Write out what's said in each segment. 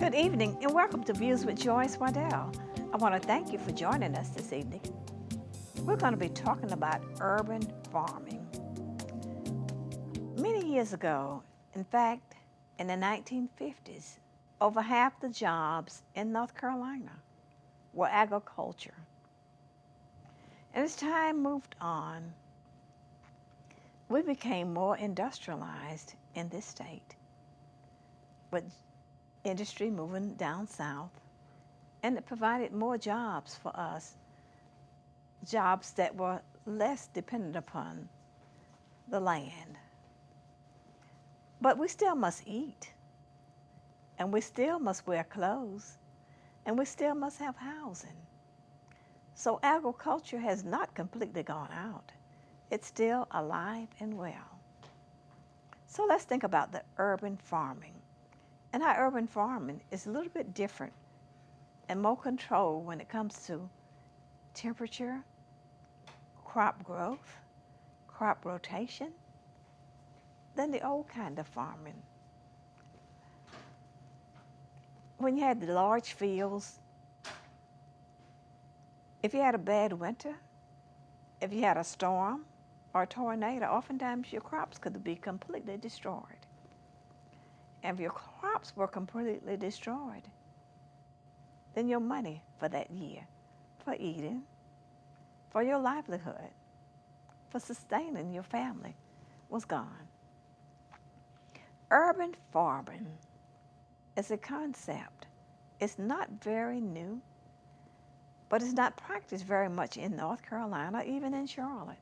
Good evening and welcome to Views with Joyce Waddell. I want to thank you for joining us this evening. We're going to be talking about urban farming. Many years ago, in fact, in the 1950s, over half the jobs in North Carolina were agriculture. And as time moved on, we became more industrialized in this state, with industry moving down south, and it provided more jobs for us, jobs that were less dependent upon the land. But we still must eat, and we still must wear clothes, and we still must have housing. So agriculture has not completely gone out. It's still alive and well. So let's think about the urban farming and how urban farming is a little bit different and more controlled when it comes to temperature, crop growth, crop rotation than the old kind of farming. When you had the large fields, if you had a bad winter, if you had a storm or a tornado, oftentimes your crops could be completely destroyed. And if your crops were completely destroyed, then your money for that year, for eating, for your livelihood, for sustaining your family was gone. Urban farming is a concept. It's not very new, but it's not practiced very much in North Carolina, even in Charlotte.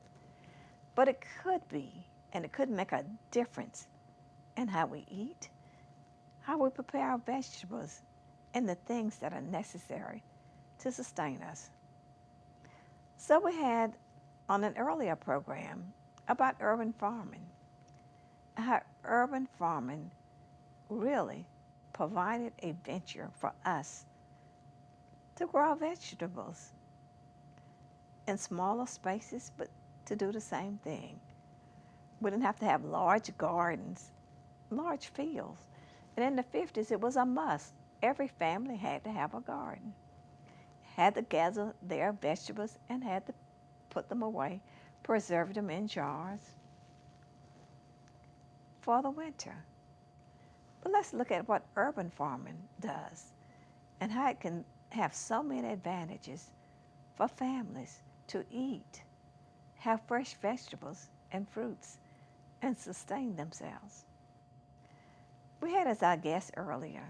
But it could be, and it could make a difference in how we eat, how we prepare our vegetables, and the things that are necessary to sustain us. So we had on an earlier program about urban farming, how urban farming really provided a venture for us to grow vegetables in smaller spaces, but to do the same thing. We didn't have to have large gardens, large fields. And in the 50s, it was a must. Every family had to have a garden, had to gather their vegetables and had to put them away, preserve them in jars for the winter. But let's look at what urban farming does and how it can have so many advantages for families to eat, have fresh vegetables and fruits, and sustain themselves. We had as our guest earlier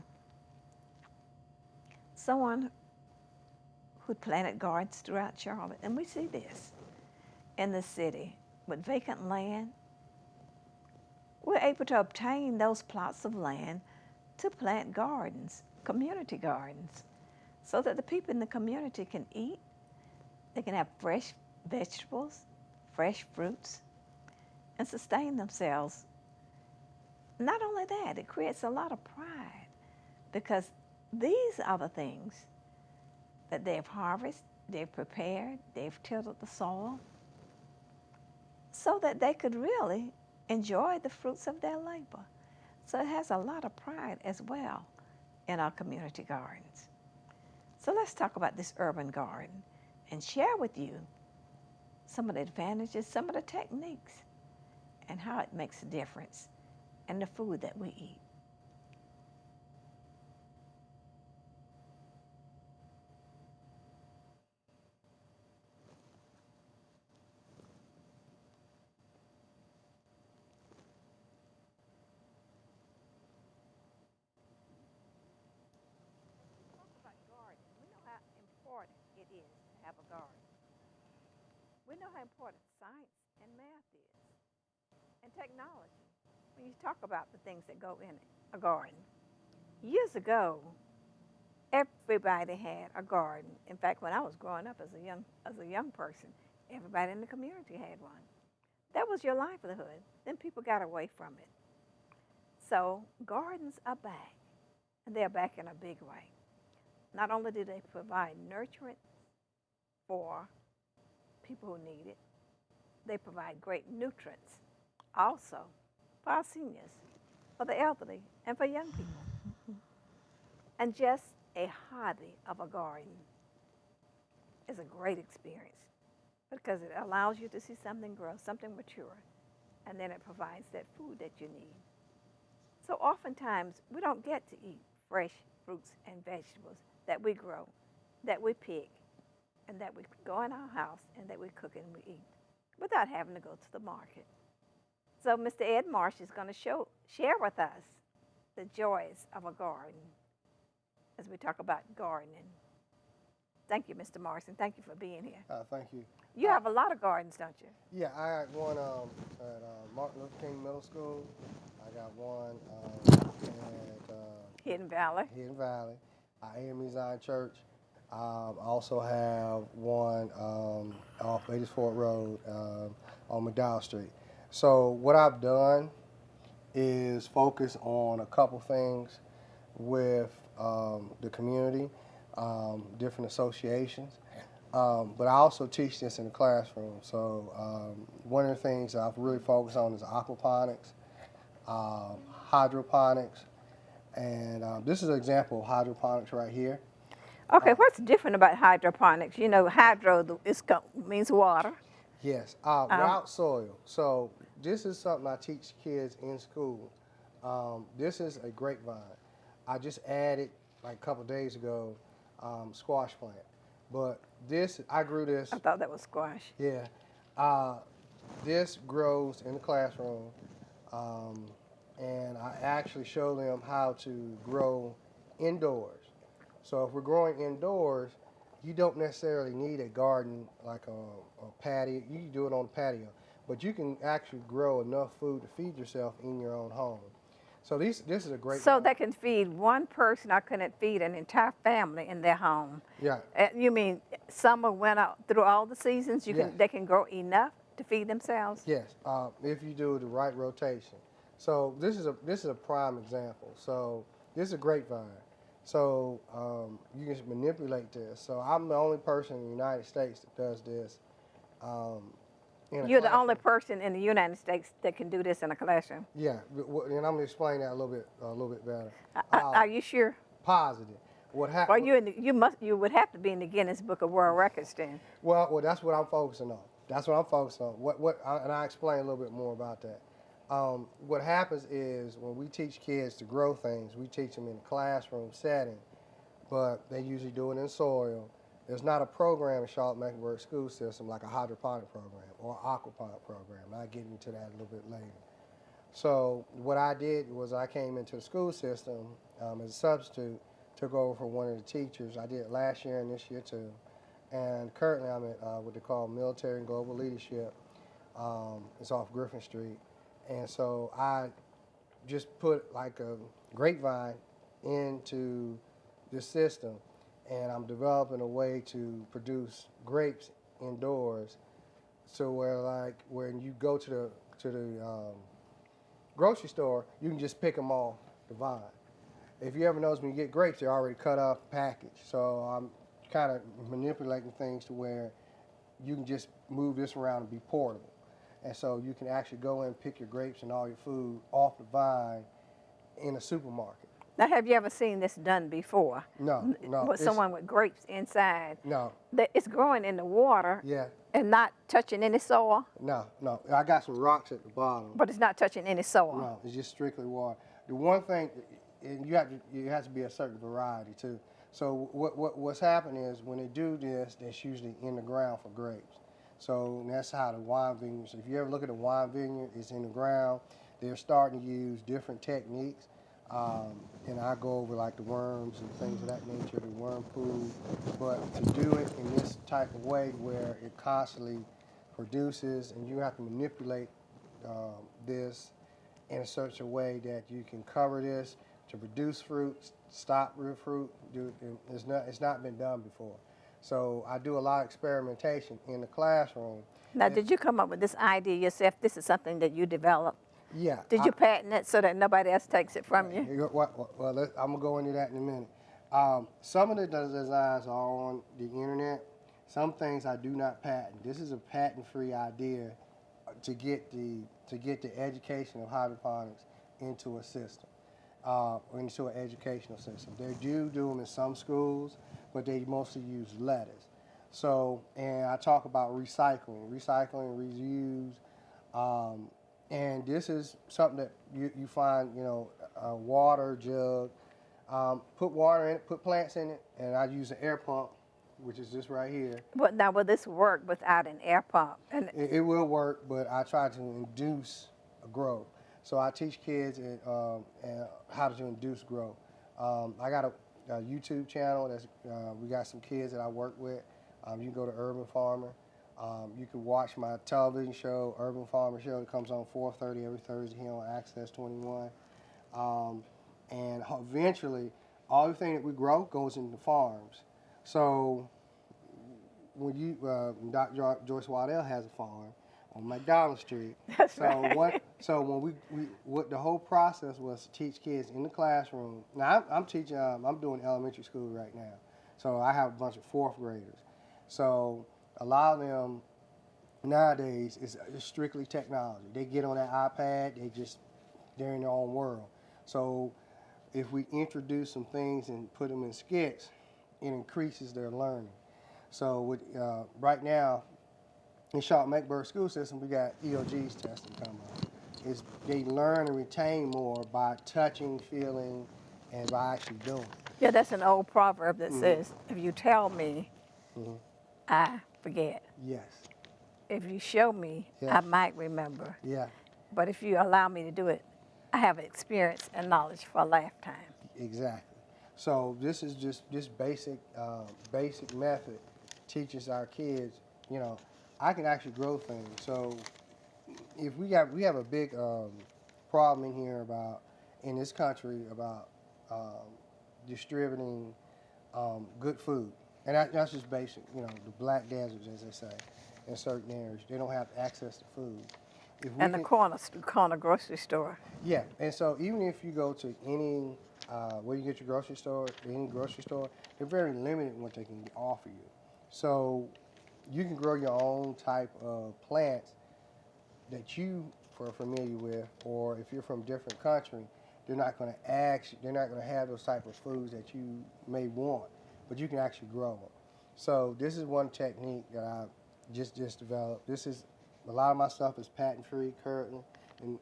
someone who planted gardens throughout Charlotte, and we see this in the city with vacant land. We're able to obtain those plots of land to plant gardens, community gardens, so that the people in the community can eat, they can have fresh vegetables, fresh fruits, and sustain themselves. Not only that, it creates a lot of pride because these are the things that they've harvested, they've prepared, they've tilled the soil so that they could really enjoy the fruits of their labor. So it has a lot of pride as well in our community gardens. So let's talk about this urban garden and share with you some of the advantages, some of the techniques, and how it makes a difference in the food that we eat. Talk about gardening. We know how important it is to have a garden. We know how important science and math is, and technology. When you talk about the things that go in a garden. Years ago, everybody had a garden. In fact, when I was growing up as a young person, everybody in the community had one. That was your livelihood. Then people got away from it. So gardens are back, and they're back in a big way. Not only do they provide nurturance for people who need it, they provide great nutrients also for our seniors, for the elderly, and for young people. And just a hobby of a garden is a great experience because it allows you to see something grow, something mature, and then it provides that food that you need. So oftentimes we don't get to eat fresh fruits and vegetables that we grow, that we pick, and that we go in our house and that we cook and we eat without having to go to the market. So Mr. Ed Marsh is going to share with us the joys of a garden as we talk about gardening. Thank you, Mr. Morrison. Thank you for being here. Thank you. You have a lot of gardens, don't you? Yeah, I got one at Martin Luther King Middle School. I got one at Hidden Valley. Hidden Valley, AME Zion Church. I also have one off Ladies Ford Road on McDowell Street. So what I've done is focus on a couple things with the community, different associations. But I also teach this in the classroom. So one of the things I've really focused on is aquaponics, hydroponics, and this is an example of hydroponics right here. Okay, what's different about hydroponics? You know, hydro means water. Yes, without soil. So this is something I teach kids in school. This is a grapevine. I just added, like a couple days ago, squash plant. But this, I grew this. I thought that was squash. Yeah. This grows in the classroom, and I actually show them how to grow indoors. So if we're growing indoors, you don't necessarily need a garden like a patio. You can do it on the patio, but you can actually grow enough food to feed yourself in your own home. So this is a great. So that can feed one person, or can it feed an entire family in their home? Yeah. You mean summer, winter, through all the seasons, they can grow enough to feed themselves? Yes, if you do the right rotation. So this is a prime example. So this is a grapevine. So you can manipulate this. So I'm the only person in the United States that does this. You're the only person in the United States that can do this in a classroom. Yeah, and I'm gonna explain that a little bit better. Are you sure? Positive. What Well, happened? you would have to be in the Guinness Book of World Records then. Well, that's what I'm focusing on. That's what I'm focusing on. And I explain a little bit more about that. What happens is when we teach kids to grow things, we teach them in a classroom setting, but they usually do it in soil. There's not a program in Charlotte-Mecklenburg school system like a hydroponic program or aquaponic program. I'll get into that a little bit later. So what I did was I came into the school system as a substitute, took over for one of the teachers. I did it last year and this year too. And currently I'm at what they call Military and Global Leadership. It's off Griffin Street. And so I just put like a grapevine into the system, and I'm developing a way to produce grapes indoors. So where like when you go to the grocery store, you can just pick them off the vine. If you ever notice when you get grapes, they're already cut up, packaged. So I'm kind of manipulating things to where you can just move this around and be portable. And so you can actually go in and pick your grapes and all your food off the vine in a supermarket. Now, have you ever seen this done before? No. With someone with grapes inside? No. It's growing in the water. Yeah. And not touching any soil? No. I got some rocks at the bottom. But it's not touching any soil? No, it's just strictly water. The one thing, and you have to be a certain variety too. So what's happening is when they do this, that's usually in the ground for grapes. So that's how the wine vineyards, if you ever look at a wine vineyard, it's in the ground. They're starting to use different techniques. And I go over like the worms and things of that nature, the worm food. But to do it in this type of way where it constantly produces and you have to manipulate this in such a way that you can cover this to produce fruit, stop real fruit. It's not been done before. So I do a lot of experimentation in the classroom. Now, did you come up with this idea yourself? This is something that you developed? Yeah. Did you patent it so that nobody else takes it from you? Well, I'm going to go into that in a minute. Some of the designs are on the internet. Some things I do not patent. This is a patent-free idea to get the education of hydroponics into a system. into an educational system. They do them in some schools, but they mostly use lettuce. So, and I talk about recycling, reuse, um, and this is something that you find, a water jug. Put water in it, put plants in it, and I use an air pump, which is this right here. But now, will this work without an air pump? And It will work, but I try to induce a growth. So I teach kids how to induce growth. I got a YouTube channel. We got some kids that I work with. You can go to Urban Farmer. You can watch my television show, Urban Farmer Show. It comes on 4:30 every Thursday here on Access 21. And eventually, everything that we grow goes into farms. So when Dr. Joyce Waddell has a farm on McDonald Street. That's right. So when what the whole process was to teach kids in the classroom. Now I'm teaching. I'm doing elementary school right now, so I have a bunch of fourth graders. So a lot of them nowadays is strictly technology. They get on that iPad. They're in their own world. So if we introduce some things and put them in skits, it increases their learning. So right now, in Charlotte-Mecklenburg school system, we got EOG's testing coming on. They learn and retain more by touching, feeling, and by actually doing. Yeah, that's an old proverb that says, if you tell me, I forget. Yes. If you show me, Yeah. I might remember. Yeah. But if you allow me to do it, I have experience and knowledge for a lifetime. Exactly. So this is just this basic method teaches our kids, I can actually grow things. So if we have a big problem in this country about distributing good food, and that's just basic. The black deserts, as they say, in certain areas, they don't have access to food. And the corner grocery store. Yeah, and so even if you go to any where you get your grocery store, any grocery store, they're very limited in what they can offer you. So you can grow your own type of plants that you are familiar with, or if you're from a different country, they're not going to have those type of foods that you may want, but you can actually grow them. So this is one technique that I just developed. A lot of my stuff is patent free currently, and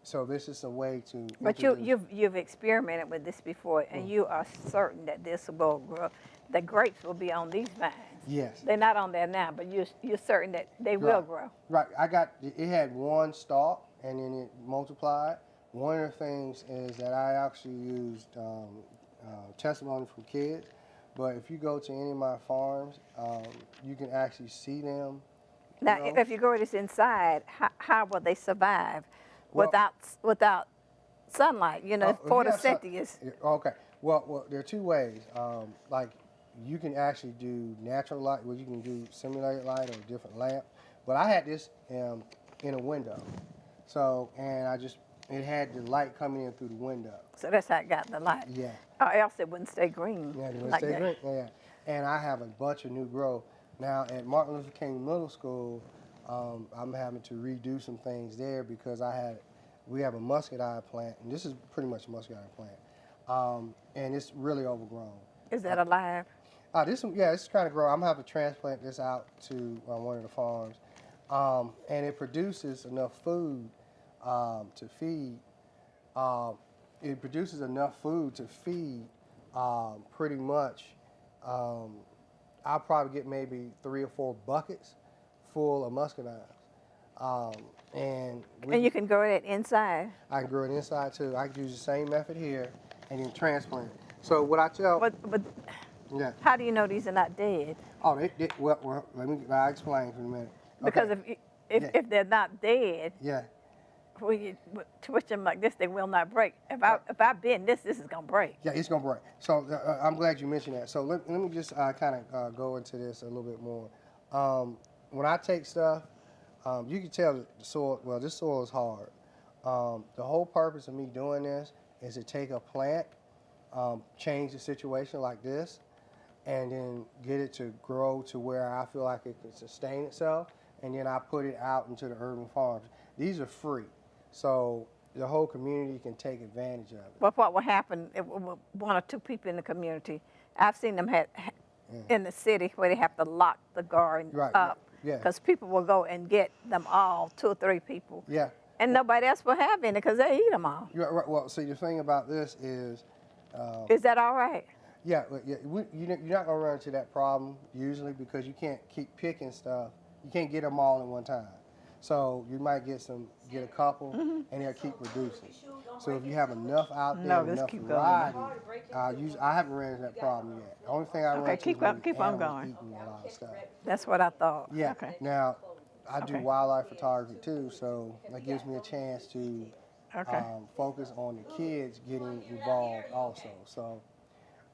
so this is a way to. But you've experimented with this before, and you are certain that this will grow. The grapes will be on these vines. Yes. They're not on there now, but you're certain that they will grow. Right. It had one stalk, and then it multiplied. One of the things is that I actually used testimony from kids. But if you go to any of my farms, you can actually see them. Now, if you grow this inside, how will they survive without sunlight? Photosynthesis. Okay. Well, there are two ways. Like you can actually do natural light, where you can do simulated light or a different lamp. But I had this in a window, and it had the light coming in through the window. So that's how it got the light. Yeah. Or else it wouldn't stay green. Yeah, it wouldn't stay green. Yeah. And I have a bunch of new growth. Now at Martin Luther King Middle School, I'm having to redo some things there because we have a muscadine plant, and this is pretty much a muscadine plant, and it's really overgrown. Is that alive? It's trying to grow. I'm gonna have to transplant this out to one of the farms, and it produces enough food to feed. It produces enough food to feed pretty much. I'll probably get maybe 3 or 4 buckets full of muscadines. And you can grow it inside. I can grow it inside too. I can use the same method here and then transplant it. So what I tell. But yeah. How do you know these are not dead? Oh, well, I'll explain for a minute. Okay. Because if they're not dead. Yeah. When you twist them like this, they will not break. If I bend this is gonna break. Yeah, it's gonna break. So I'm glad you mentioned that. So let me just kind of go into this a little bit more. When I take stuff, you can tell the soil. Well, this soil is hard. The whole purpose of me doing this is to take a plant, change the situation like this, and then get it to grow to where I feel like it can sustain itself, and then I put it out into the urban farms. These are free. So the whole community can take advantage of it. But what will happen if one or two people in the community? I've seen them in the city where they have to lock the garden Right, up yeah. because people will go and get them all, 2 or 3 people, Yeah. and nobody else will have any because they eat them all. Right. Well, see, the thing about this is, Is that all right? yeah, you're not gonna run into that problem usually because you can't keep picking stuff. You can't get them all in one time. So you might get a couple, and they'll keep reducing. So if you have enough out there, No, just enough keep variety, I haven't ran into that problem yet. The only thing I run Okay, into keep is maybe keep on animals going. eating a lot of stuff. That's what I thought. Yeah. Okay. Now, I do Okay. wildlife photography too, so that gives me a chance to Okay. focus on the kids getting involved also. So,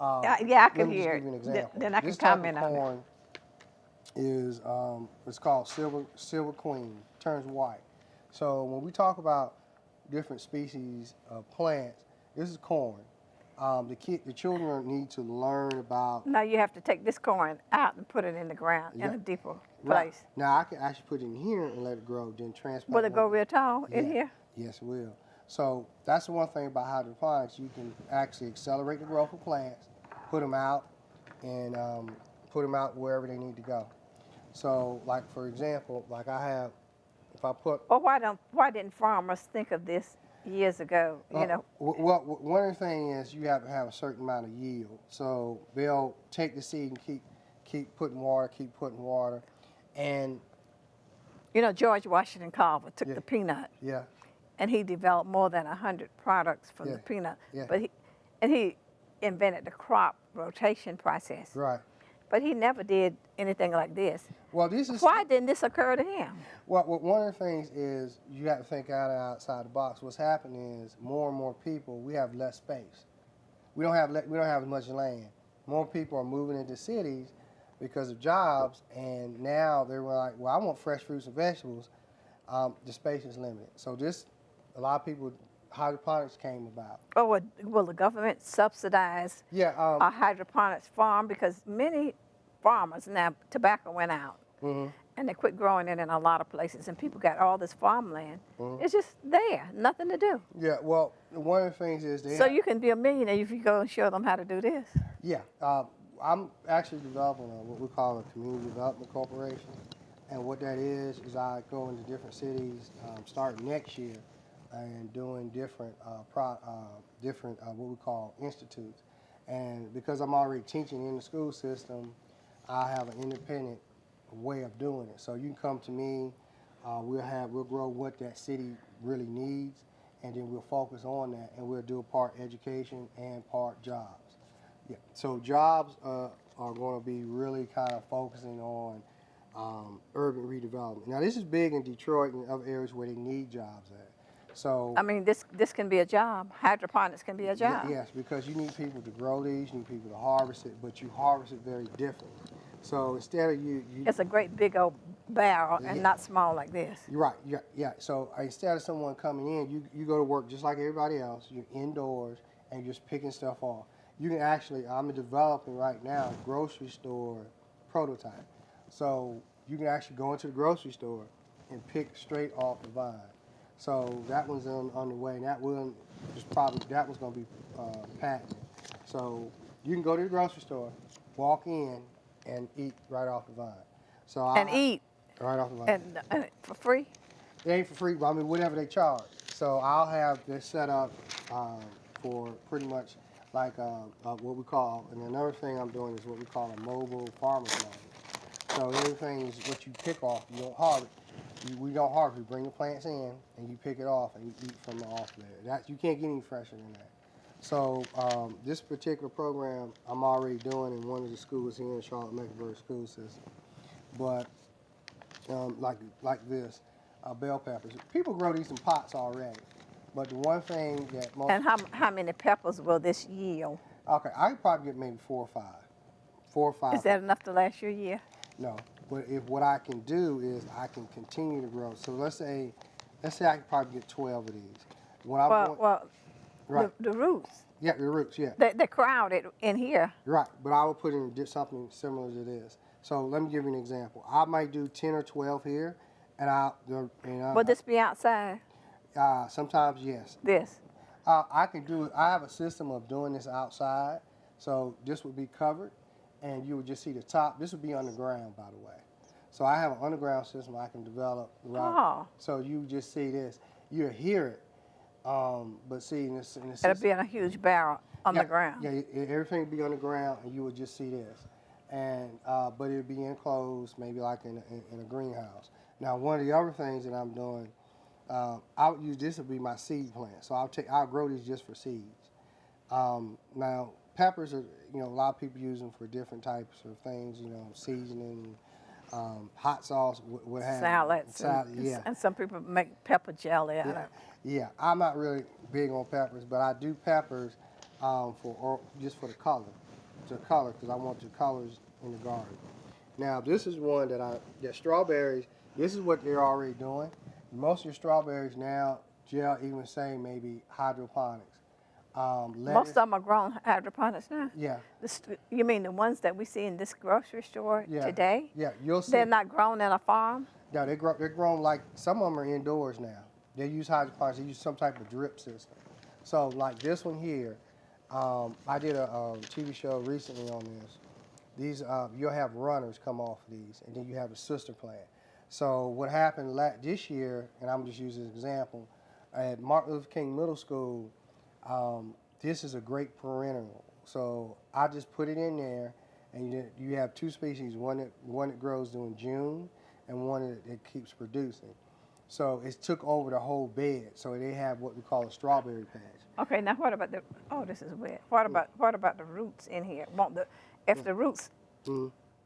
Yeah, I could let me just hear give you an it. example. Then I can This type comment of on it. corn is it's called silver queen, turns white. So when we talk about different species of plants, this is corn. The children need to learn about. Now you have to take this corn out and put it in the ground in Yeah. a deeper Right. place. Now I can actually put it in here and let it grow, then transplant. Will it go real tall in Yeah. here? Yes, it will. So that's the one thing about hydroponics. You can actually accelerate the growth of plants, put them out, and put them out wherever they need to go. So, like for example, like I have, if I put. Well, why didn't farmers think of this years ago? You know, Well, one of the things is you have to have a certain amount of yield. So they'll take the seed and keep putting water, and George Washington Carver took Yeah. the peanut yeah, and he developed more than 100 products from Yeah. the peanut. Yeah. But he invented the crop rotation process. right. But he never did anything like this. Well, this is Why didn't this occur to him? Well, one of the things is you have to think outside the box. What's happening is more and more people. We have less space. We don't have as much land. More people are moving into cities because of jobs, and now they're like, well, I want fresh fruits and vegetables. The space is limited. So a lot of people, hydroponics came about. Or will the government subsidize Yeah. a hydroponics farm? Because many farmers now, tobacco went out. Mhm. And they quit growing it in a lot of places, and people got all this farmland. It's just there, nothing to do. Yeah. Well, one of the things is So you can be a millionaire if you go and show them how to do this. Yeah, I'm actually developing what we call a community development corporation, and what that is I go into different cities starting next year, and doing different what we call institutes. And because I'm already teaching in the school system, I have an independent way of doing it. So you can come to me, we'll grow what that city really needs, and then we'll focus on that, and we'll do a part education and part jobs. Yeah. So jobs are going to be really kind of focusing on urban redevelopment. Now this is big in Detroit and other areas where they need jobs at. So I mean, this can be a job. Hydroponics can be a job. yes, because you need people to grow these, you need people to harvest it, but you harvest it very differently. So instead of you It's a great big old barrel and Yeah. not small like this. You're right. Yeah. So instead of someone coming in, you go to work just like everybody else. You're indoors and you're just picking stuff off. You can actually, I'm developing right now a grocery store prototype. So you can actually go into the grocery store and pick straight off the vine. So that one's on the way. And that one's going to be patented. So you can go to the grocery store, walk in, and eat right off the vine. So Eat right off the vine. and for free. It ain't for free, but I mean, whatever they charge. So I'll have this set up for pretty much like what we call, and another thing I'm doing is what we call a mobile farmer's market. So everything is what you pick off. You don't harvest. We don't harvest. We bring the plants in, and you pick it off, and you eat from the off there. You can't get any fresher than that. So this particular program I'm already doing in one of the schools here in Charlotte-Mecklenburg school system. But like this, bell peppers. People grow these in pots already. But the one thing that most... And how many peppers will this yield? Okay, I could probably get maybe 4 or 5. 4 or 5. Is that enough to last you a year? No. But what I can do is I can continue to grow. So let's say I could probably get 12 of these. Right. The roots. Yeah, the roots, yeah. They're crowded in here. Right, but I would put in something similar to this. So let me give you an example. I might do 10 or 12 here, and Will this be outside? Sometimes yes. This. I can do it. I have a system of doing this outside. So this would be covered, and you would just see the top. This would be underground, by the way. So I have an underground system I can develop. Oh. So you just see this. You'll hear it. But see, in the It'll system, be in a huge barrel on yeah, the ground. Yeah, everything would be on the ground, and you would just see this. And but it'd be enclosed, maybe like in a greenhouse. Now, one of the other things that I'm doing, I would use this would be my seed plant. So I'll grow these just for seeds. Now, peppers are, a lot of people use them for different types of things, seasoning, hot sauce, what have you. Salads. Salad, yeah. And some people make pepper jelly out of it. Yeah, I'm not really big on peppers, but I do peppers just for the color, because I want the colors in the garden. Now, this is one that strawberries, this is what they're already doing. Most of your strawberries now, Jill even saying maybe hydroponics. Most of them are grown hydroponics now. Yeah. You mean the ones that we see in this grocery store today? Yeah, you'll see. They're not grown in a farm? No, they're grown like, some of them are indoors now. They use hydroponics, they use some type of drip system. So like this one here, I did a TV show recently on this. These, you'll have runners come off of these, and then you have a sister plant. So what happened this year, and I'm just using an example, at Martin Luther King Middle School, this is a great perennial. So I just put it in there, and you have two species, one that grows during June, and one that keeps producing. So it took over the whole bed. So they have what we call a strawberry patch. Okay, now what about this is wet. What about the roots in here? If the roots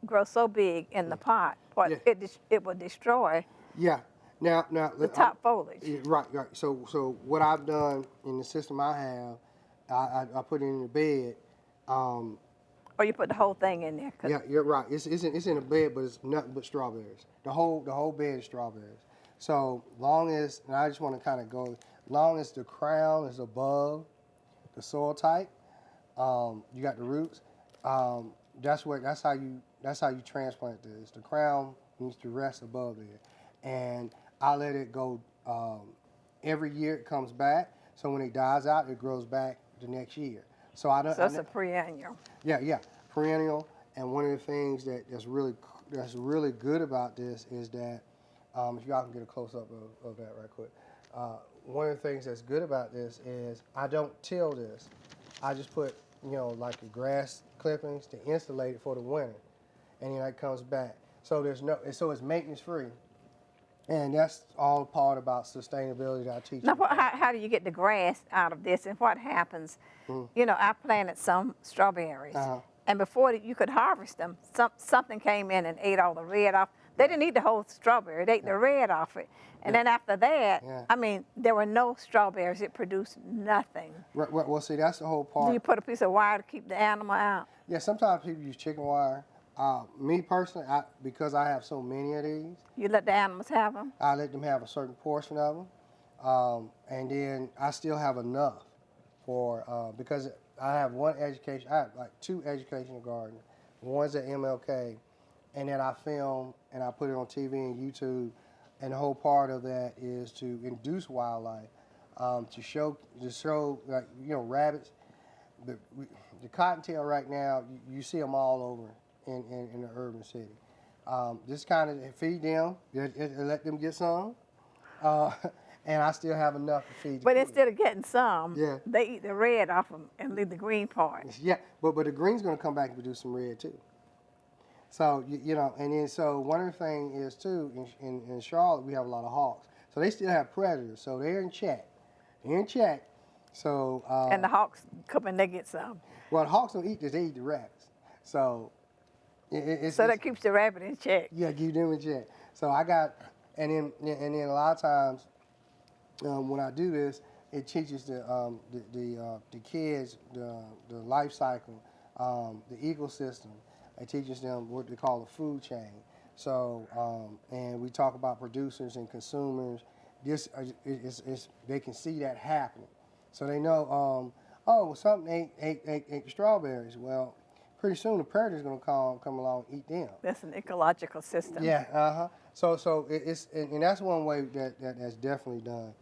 grow so big in the pot, it will destroy the top foliage. Right. So what I've done in the system I have, I put it in the bed. Or you put the whole thing in there. Yeah, you're right. It's in a bed, but it's nothing but strawberries. The whole bed is strawberries. So long as, and I just want to kind of go, long as the crown is above the soil type, you got the roots. That's how you transplant this. The crown needs to rest above there, and I let it go. Every year it comes back. So when it dies out, it grows back the next year. So it's a perennial. Yeah, perennial. And one of the things that's really good about this is that, if y'all can get a close up of that right quick. One of the things that's good about this is I don't till this. I just put, like the grass clippings to insulate it for the winter, and then it comes back. So it's maintenance free, and that's all part about sustainability that I teach. Now, how do you get the grass out of this, and what happens? I planted some strawberries, and before you could harvest them, something came in and ate all the red off. They didn't eat the whole strawberry; they ate the red off it. And then after that, there were no strawberries. It produced nothing. Right, well, see, that's the whole part. Do you put a piece of wire to keep the animal out? Yeah, sometimes people use chicken wire. Me personally, because I have so many of these. You let the animals have them? I let them have a certain portion of them. And then I still have enough because I have I have like 2 educational gardens. One's at MLK, and then I film and I put it on TV and YouTube. And the whole part of that is to induce wildlife, to show like, rabbits. The cottontail right now, you see them all over in the urban city. Just kind of feed them, and let them get some, and I still have enough to feed. But instead of getting some, yeah, they eat the red off them and leave the green part. Yeah, but the green's going to come back and produce some red too. So, and then so one of the things is too, in Charlotte, we have a lot of hawks. So they still have predators. So they're in check. So. And the hawks come and they get some. Well, the hawks don't eat this, they eat the rabbits. So. So that keeps the rabbit in check. Yeah, keep them in check. So I got, and then a lot of times when I do this, it teaches the kids the life cycle, the ecosystem. It teaches them what they call the food chain. So, and we talk about producers and consumers. This they can see that happening. So they know, something ate strawberries. Well, pretty soon the predator's going to come along and eat them. That's an ecological system. Yeah, So it's and that's one way that's definitely done.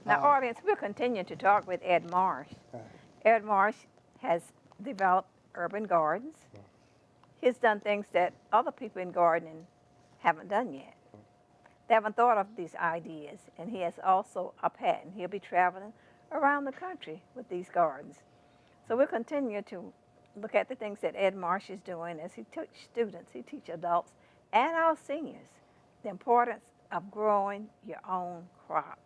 Now, audience, we'll continue to talk with Ed Marsh. Right. Ed Marsh has developed urban gardens. He's done things that other people in gardening haven't done yet. They haven't thought of these ideas, and he has also a patent. He'll be traveling around the country with these gardens. So we'll continue to look at the things that Ed Marsh is doing as he teaches students, he teaches adults, and our seniors, the importance of growing your own crop,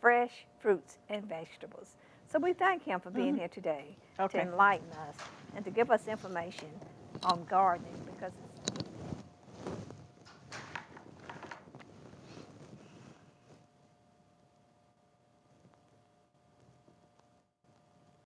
fresh fruits and vegetables. So we thank him for being here today to enlighten us and to give us information on gardening, because